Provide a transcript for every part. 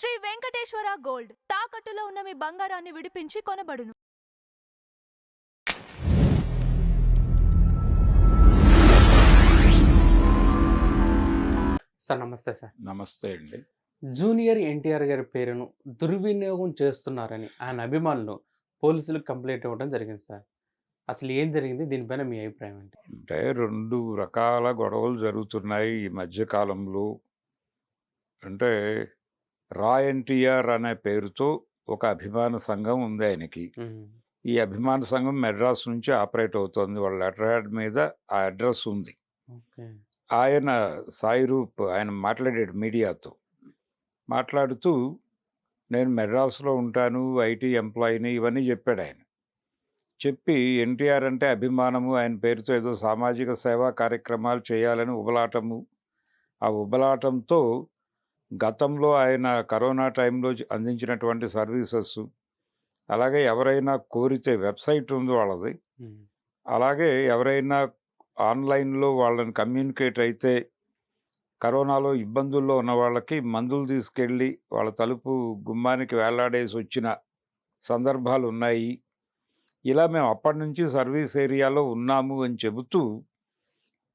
Shri Venkateswara gold తాకట్టులో ఉన్న మీ బంగారాన్ని విడిపించి కొనబడును. సార్ నమస్తే సార్. నమస్తే అండి. జూనియర్ ఎన్టీఆర్ గారి పేరును దుర్వినియోగం చేస్తున్నారని ఆయన అభిమానులు పోలీసులకు కంప్లైంట్ ఇవ్వడం జరిగింది సార్. అసలు ఏం జరిగింది? దీనిపైన మీ అభిప్రాయం ఏంటి? అంటే 2 రకాల గొడవలు జరుగుతున్నాయి ఈ మధ్య కాలంలో. అంటే రా ఎన్టీఆర్ అనే పేరుతో ఒక అభిమాన సంఘం ఉంది ఆయనకి. ఈ అభిమాన సంఘం మెడ్రాస్ నుంచి ఆపరేట్ అవుతోంది. వాళ్ళ లెటర్ హెడ్ మీద ఆ అడ్రస్ ఉంది. ఓకే. ఆయన సాయి రూప్ ఆయన మాట్లాడాడు మీడియాతో. మాట్లాడుతూ నేను మెడ్రాస్‌లో ఉంటాను, ఐటీ ఎంప్లాయీని ఇవన్నీ చెప్పాడాయన. చెప్పి ఎన్టీఆర్ అంటే అభిమానము, ఆయన పేరుతో ఏదో సామాజిక సేవా కార్యక్రమాలు చేయాలని ఉబలాటము. ఆ ఉబలాటంతో గతంలో ఆయన కరోనా టైంలో అందించినటువంటి సర్వీసెస్, అలాగే ఎవరైనా కోరితే వెబ్‌సైట్ ఉంది వాళ్ళది. అలాగే ఎవరైనా ఆన్‌లైన్‌లో వాళ్ళని కమ్యూనికేట్ అయితే కరోనాలో ఇబ్బందుల్లో ఉన్న వాళ్ళకి మందులు తీసుకెళ్ళి వాళ్ళ తలుపు గుమ్మానికి వేలాడేసి వచ్చిన సందర్భాలున్నాయి. ఇలా మేము అప్పటినుంచి సర్వీస్ ఏరియాలో ఉన్నాము అని చెబుతూ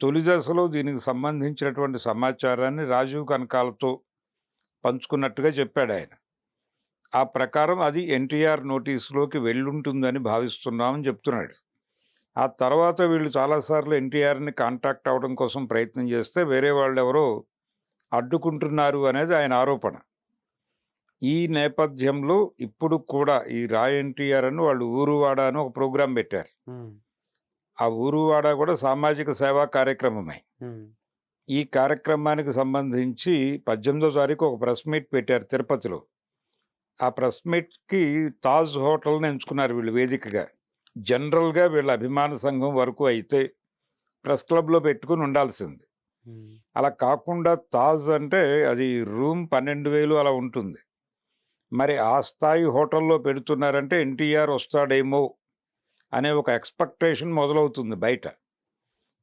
తొలి దశలో దీనికి సంబంధించినటువంటి సమాచారాన్ని రాజీవ్ కనకాలతో పంచుకున్నట్టుగా చెప్పాడాయన. ఆ ప్రకారం అది ఎన్టీఆర్ నోటీసులోకి వెళ్ళుంటుందని భావిస్తున్నామని చెప్తున్నాడు. ఆ తర్వాత వీళ్ళు చాలాసార్లు ఎన్టీఆర్‌ని కాంటాక్ట్ అవ్వడం కోసం ప్రయత్నం చేస్తే వేరే వాళ్ళెవరో అడ్డుకుంటున్నారు అనేది ఆయన ఆరోపణ. ఈ నేపథ్యంలో ఇప్పుడు కూడా ఈ రా ఎన్టీఆర్ అని వాళ్ళు ఊరువాడ అని ఒక ప్రోగ్రాం పెట్టారు. ఆ ఊరువాడ కూడా సామాజిక సేవా కార్యక్రమమే. ఈ కార్యక్రమానికి సంబంధించి 18వ తారీఖు ఒక ప్రెస్ మీట్ పెట్టారు తిరుపతిలో. ఆ ప్రెస్ మీట్‌కి తాజ్ హోటల్‌ని ఎంచుకున్నారు వీళ్ళు వేదికగా. జనరల్‌గా వీళ్ళ అభిమాన సంఘం వరకు అయితే ప్రెస్ క్లబ్‌లో పెట్టుకొని ఉండాల్సింది. అలా కాకుండా తాజ్ అంటే అది రూమ్ 12,000 అలా ఉంటుంది. మరి ఆ స్థాయి హోటల్లో పెడుతున్నారంటే ఎన్టీఆర్ వస్తాడేమో అనే ఒక ఎక్స్‌పెక్టేషన్ మొదలవుతుంది బయట.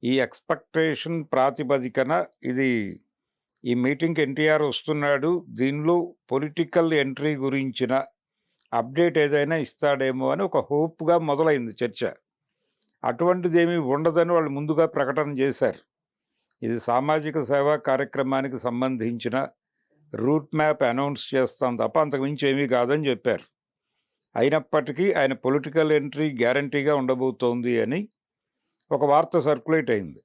ఈ ఎక్స్‌పెక్టేషన్ ప్రాతిపదికన ఈ మీటింగ్‌కి ఎన్టీఆర్ వస్తున్నాడు. దీనిలో పొలిటికల్ ఎంట్రీ గురించిన అప్డేట్ ఏదైనా ఇస్తాడేమో అని ఒక హోప్‌గా మొదలైంది చర్చ. అటువంటిదేమీ ఉండదని వాళ్ళు ముందుగా ప్రకటన చేశారు. ఇది సామాజిక సేవా కార్యక్రమానికి సంబంధించిన రూట్ మ్యాప్ అనౌన్స్ చేస్తాం తప్ప అంతకుమించి ఏమీ కాదని చెప్పారు. అయినప్పటికీ ఆయన పొలిటికల్ ఎంట్రీ గ్యారంటీగా ఉండబోతోంది అని ఒక వార్త సర్క్యులేట్ అయింది.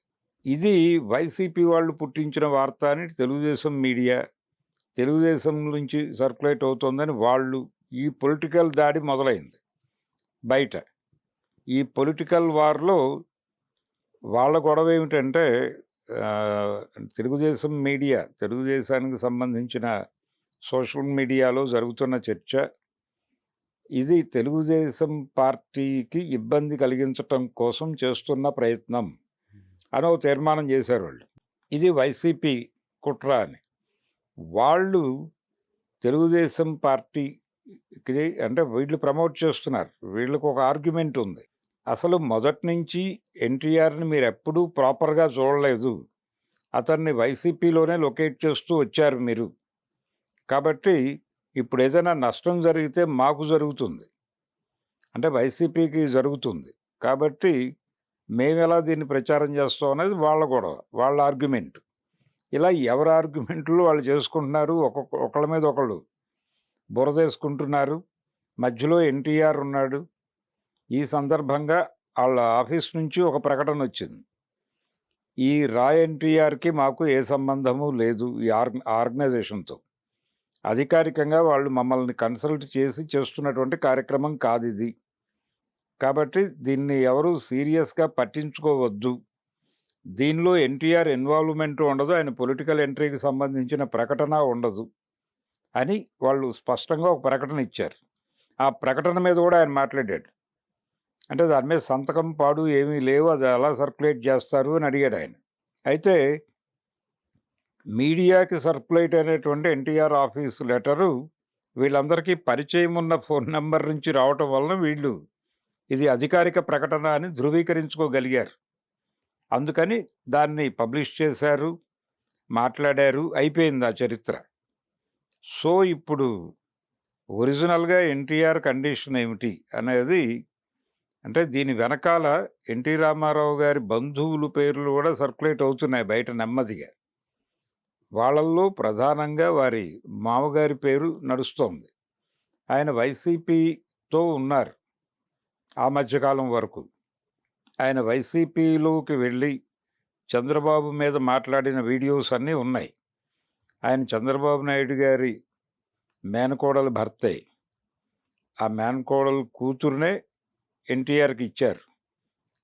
ఇది వైసీపీ వాళ్ళు పుట్టించిన వార్త అని తెలుగుదేశం మీడియా, తెలుగుదేశం నుంచి సర్క్యులేట్ అవుతోందని వాళ్ళు ఈ పొలిటికల్ దాడి మొదలైంది బయట. ఈ పొలిటికల్ వార్‌లో వాళ్ళ గొడవ ఏమిటంటే తెలుగుదేశం మీడియా, తెలుగుదేశానికి సంబంధించిన సోషల్ మీడియాలో జరుగుతున్న చర్చ, ఇది తెలుగుదేశం పార్టీకి ఇబ్బంది కలిగించటం కోసం చేస్తున్న ప్రయత్నం అని ఒక తీర్మానం చేశారు వాళ్ళు. ఇది వైసీపీ కుట్ర అని. వాళ్ళు తెలుగుదేశం పార్టీకి అంటే వీళ్ళు ప్రమోట్ చేస్తున్నారు. వీళ్ళకి ఒక ఆర్గ్యుమెంట్ ఉంది. అసలు మొదటి నుంచి ఎన్టీఆర్‌ని మీరెప్పుడూ ప్రాపర్‌గా చూడలేదు. అతన్ని వైసీపీలోనే లొకేట్ చేస్తూ వచ్చారు మీరు. కాబట్టి ఇప్పుడు ఏదైనా నష్టం జరిగితే మాకు జరుగుతుంది. అంటే వైసీపీకి జరుగుతుంది. కాబట్టి మేమెలా దీన్ని ప్రచారం చేస్తాం అనేది వాళ్ళ గొడవ, వాళ్ళ ఆర్గ్యుమెంట్. ఇలా ఎవరి ఆర్గ్యుమెంట్లు వాళ్ళు చేసుకుంటున్నారు. ఒకళ్ళ మీద ఒకళ్ళు బురదేసుకుంటున్నారు. మధ్యలో ఎన్టీఆర్ ఉన్నాడు. ఈ సందర్భంగా వాళ్ళ ఆఫీస్ నుంచి ఒక ప్రకటన వచ్చింది. ఈ రా ఎన్టీఆర్‌కి మాకు ఏ సంబంధము లేదు ఈ ఆర్గనైజేషన్‌తో. అధికారికంగా వాళ్ళు మమ్మల్ని కన్సల్ట్ చేసి చేస్తున్నటువంటి కార్యక్రమం కాదిది. కాబట్టి దీన్ని ఎవరు సీరియస్‌గా పట్టించుకోవద్దు. దీనిలో ఎన్టీఆర్ ఇన్వాల్వ్‌మెంట్ ఉండదు. ఆయన పొలిటికల్ ఎంట్రీకి సంబంధించిన ప్రకటన ఉండదు అని వాళ్ళు స్పష్టంగా ఒక ప్రకటన ఇచ్చారు. ఆ ప్రకటన మీద కూడా ఆయన మాట్లాడాడు. అంటే దాని మీద సంతకం పాడు ఏమీ లేవు, అది ఎలా సర్క్యులేట్ చేస్తారు అని అడిగాడు ఆయన. అయితే మీడియాకి సర్క్యులేట్ అయినటువంటి ఎన్టీఆర్ ఆఫీస్ లెటరు వీళ్ళందరికీ పరిచయం ఉన్న ఫోన్ నెంబర్ నుంచి రావటం వలన వీళ్ళు ఇది అధికారిక ప్రకటన అని ధృవీకరించుకోగలిగారు. అందుకని దాన్ని పబ్లిష్ చేశారు, మాట్లాడారు, అయిపోయింది ఆ చరిత్ర. సో, ఇప్పుడు ఒరిజినల్‌గా ఎన్టీఆర్ కండిషన్ ఏమిటి అనేది అంటే దీని వెనకాల ఎన్టీ రామారావు గారి బంధువుల పేర్లు కూడా సర్క్యులేట్ అవుతున్నాయి బయట నెమ్మదిగా. వాళ్ళల్లో ప్రధానంగా వారి మామగారి పేరు నడుస్తోంది. ఆయన వైసీపీతో ఉన్నారు ఆ మధ్యకాలం వరకు. ఆయన వైసీపీలోకి వెళ్ళి చంద్రబాబు మీద మాట్లాడిన వీడియోస్ అన్నీ ఉన్నాయి. ఆయన చంద్రబాబు నాయుడు గారి మేనకోడలు భర్తే. ఆ మేనకోడలు కూతురునే ఎన్టీఆర్‌కి ఇచ్చారు.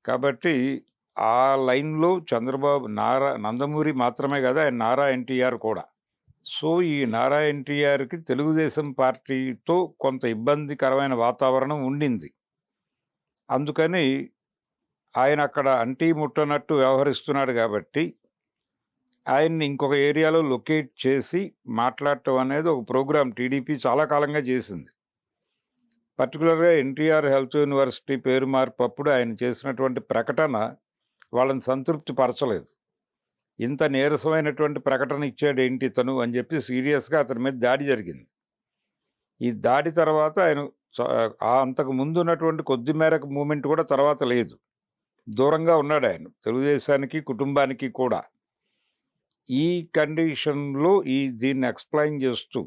కాబట్టి ఆ లైన్‌లో చంద్రబాబు నందమూరి మాత్రమే కాదు, ఆయన నారా ఎన్టీఆర్ కూడా. సో, ఈ నారా ఎన్టీఆర్‌కి తెలుగుదేశం పార్టీతో కొంత ఇబ్బందికరమైన వాతావరణం ఉండింది. అందుకని ఆయన అక్కడ అంటీ ముట్టనట్టు వ్యవహరిస్తున్నాడు కాబట్టి, ఆయన్ని ఇంకొక ఏరియాలో లొకేట్ చేసి మాట్లాడటం అనేది ఒక ప్రోగ్రామ్ టీడీపీ చాలా కాలంగా చేసింది. పర్టిక్యులర్‌గా ఎన్టీఆర్ హెల్త్ యూనివర్సిటీ పేరు మార్పప్పుడు ఆయన చేసినటువంటి ప్రకటన వాళ్ళని సంతృప్తి పరచలేదు. ఇంత నీరసమైనటువంటి ప్రకటన ఇచ్చాడేంటి ఇతను అని చెప్పి సీరియస్‌గా అతని మీద దాడి జరిగింది. ఈ దాడి తర్వాత ఆయన అంతకు ముందు ఉన్నటువంటి కొద్ది మేరకు మూవ్‌మెంట్ కూడా తర్వాత లేదు. దూరంగా ఉన్నాడు ఆయన తెలుగుదేశానికి, కుటుంబానికి కూడా. ఈ కండిషన్‌లో దీన్ని ఎక్స్‌ప్లెయిన్ చేస్తూ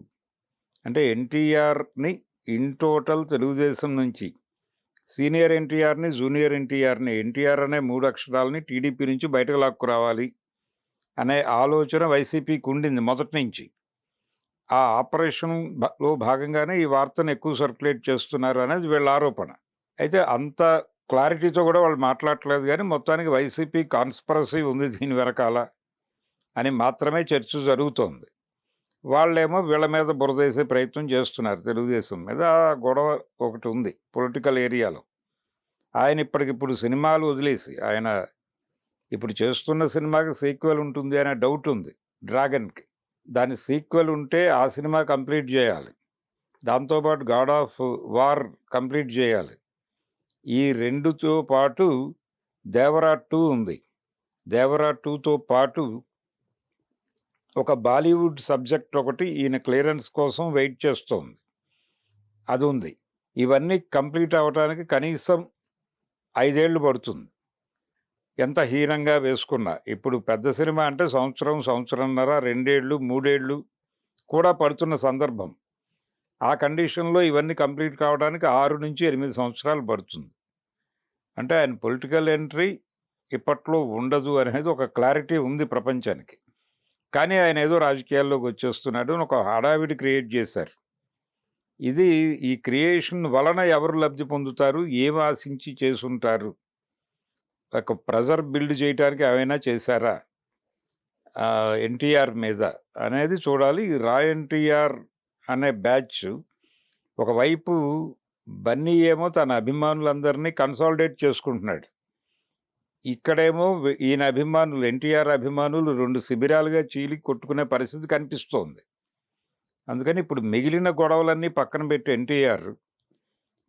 అంటే ఎన్టీఆర్‌ని ఇన్ టోటల్ తెలుగుదేశం నుంచి సీనియర్ ఎన్టీఆర్‌ని, జూనియర్ ఎన్టీఆర్‌ని, ఎన్టీఆర్ అనే 3 అక్షరాలని టీడీపీ నుంచి బయటకు లాక్కురావాలి అనే ఆలోచన వైసీపీకి ఉండింది మొదటి నుంచి. ఆ ఆపరేషన్‌లో భాగంగానే ఈ వార్తను ఎక్కువ సర్క్యులేట్ చేస్తున్నారు అనేది వీళ్ళ ఆరోపణ. అయితే అంత క్లారిటీతో కూడా వాళ్ళు మాట్లాడట్లేదు గానీ, మొత్తానికి వైసీపీ కాన్స్పిరసీ ఉంది దీని వెనకాల అని మాత్రమే చర్చ జరుగుతోంది. వాళ్ళేమో వీళ్ళ మీద బురదేసే ప్రయత్నం చేస్తున్నారు తెలుగుదేశం మీద. ఆ గొడవ ఒకటి ఉంది పొలిటికల్ ఏరియాలో. ఆయన ఇప్పటికిప్పుడు సినిమాలు వదిలేసి, ఆయన ఇప్పుడు చేస్తున్న సినిమాకి సీక్వెల్ ఉంటుంది అనే డౌట్ ఉంది 'డ్రాగన్'కి. దాని సీక్వెల్ ఉంటే ఆ సినిమా కంప్లీట్ చేయాలి. దాంతోపాటు 'గాడ్ ఆఫ్ వార్' కంప్లీట్ చేయాలి. ఈ 2తో పాటు 'దేవరా 2' ఉంది. 'దేవరా 2'తో పాటు ఒక బాలీవుడ్ సబ్జెక్ట్ ఒకటి ఈయన క్లియరెన్స్ కోసం వెయిట్ చేస్తోంది. అది ఉంది. ఇవన్నీ కంప్లీట్ అవ్వటానికి కనీసం 5 ఏళ్ళు పడుతుంది. ఎంత హీనంగా వేసుకున్నా. ఇప్పుడు పెద్ద సినిమా అంటే సంవత్సరం, సంవత్సరంన్నర, 2 ఏళ్ళు, 3 ఏళ్ళు కూడా పడుతున్న సందర్భం. ఆ కండిషన్‌లో ఇవన్నీ కంప్లీట్ కావడానికి 6-8 సంవత్సరాలు పడుతుంది. అంటే ఆయన పొలిటికల్ ఎంట్రీ ఇప్పట్లో ఉండదు అనేది ఒక క్లారిటీ ఉంది ప్రపంచానికి. కానీ ఆయన ఏదో రాజకీయాల్లోకి వచ్చేస్తున్నాడు అని ఒక హడావిడి క్రియేట్ చేశారు. ఈ క్రియేషన్ వలన ఎవరు లబ్ధి పొందుతారు? ఏమి ఆశించి చేసుంటారు? ఒక ప్రెజర్ బిల్డ్ చేయటానికి ఏమైనా చేశారా ఎన్టీఆర్ మీద అనేది చూడాలి. ఈ రా ఎన్టీఆర్ అనే బ్యాచ్ ఒకవైపు బన్నీ ఏమో తన అభిమానులందరినీ కన్సాలిడేట్ చేసుకుంటున్నాడు. ఇక్కడేమో ఈయన అభిమానులు, ఎన్టీఆర్ అభిమానులు 2 శిబిరాలుగా చీలి కొట్టుకునే పరిస్థితి కనిపిస్తోంది. అందుకని ఇప్పుడు మిగిలిన గొడవలన్నీ పక్కన పెట్టి ఎన్టీఆర్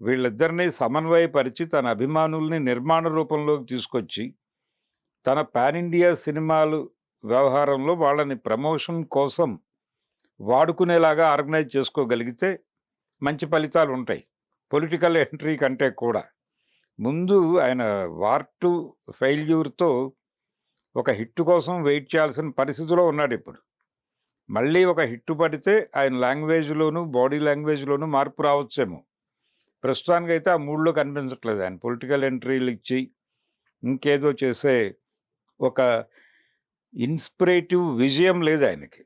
వీళ్ళిద్దరినీ సమన్వయపరిచి తన అభిమానుల్ని నిర్మాణ రూపంలోకి తీసుకొచ్చి తన పాన్ ఇండియా సినిమాలు వ్యవహారంలో వాళ్ళని ప్రమోషన్ కోసం వాడుకునేలాగా ఆర్గనైజ్ చేసుకోగలిగితే మంచి ఫలితాలు ఉంటాయి. పొలిటికల్ ఎంట్రీ కంటే కూడా ముందు ఆయన వార్ 2 ఫెయిల్యూర్‌తో ఒక హిట్ కోసం వెయిట్ చేయాల్సిన పరిస్థితిలో ఉన్నాడు ఇప్పుడు. మళ్ళీ ఒక హిట్ పడితే ఆయన లాంగ్వేజ్‌లోను, బాడీ లాంగ్వేజ్‌లోను మార్పు రావచ్చేమో. ప్రస్తుతానికైతే ఆ మూడ్‌లో కనిపించట్లేదు ఆయన. పొలిటికల్ ఎంట్రీలు ఇచ్చి ఇంకేదో చేసే ఒక ఇన్స్పిరేటివ్ విజయం లేదు ఆయనకి.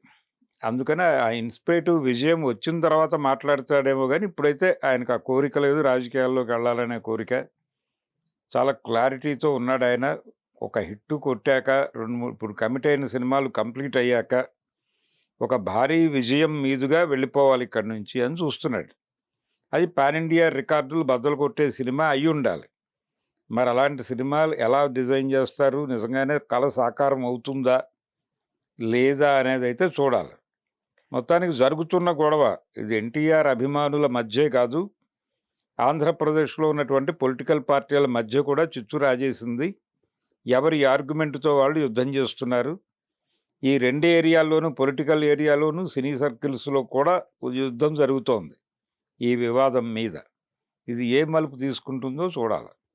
అందుకని ఆ ఇన్స్పిరేటివ్ విజయం వచ్చిన తర్వాత మాట్లాడతాడేమో కానీ ఇప్పుడైతే ఆయనకు ఆ కోరిక లేదు. రాజకీయాల్లోకి వెళ్ళాలనే కోరిక. చాలా క్లారిటీతో ఉన్నాడు ఆయన. ఒక హిట్ కొట్టాక 2-3 ఇప్పుడు కమిట్ అయిన సినిమాలు కంప్లీట్ అయ్యాక ఒక భారీ విజయం మీదుగా వెళ్ళిపోవాలి ఇక్కడి నుంచి అని చూస్తున్నాడు. అది పాన్ ఇండియా రికార్డులు బద్దలు కొట్టే సినిమా అయి ఉండాలి. మరి అలాంటి సినిమాలు ఎలా డిజైన్ చేస్తారు? నిజంగానే కళ సాకారం అవుతుందా లేదా అనేది అయితే చూడాలి. మొత్తానికి జరుగుతున్న గొడవ ఇది ఎన్టీఆర్ అభిమానుల మధ్యే కాదు, ఆంధ్రప్రదేశ్లో ఉన్నటువంటి పొలిటికల్ పార్టీల మధ్య కూడా చిచ్చు రాజేసింది. ఎవరి ఆర్గ్యుమెంట్తో వాళ్ళు యుద్ధం చేస్తున్నారు. ఈ 2 ఏరియాల్లోనూ పొలిటికల్ ఏరియాలోనూ సినీ సర్కిల్స్‌లో కూడా యుద్ధం జరుగుతోంది ఈ వివాదం మీద. ఇది ఏ మలుపు తీసుకుంటుందో చూడాలి.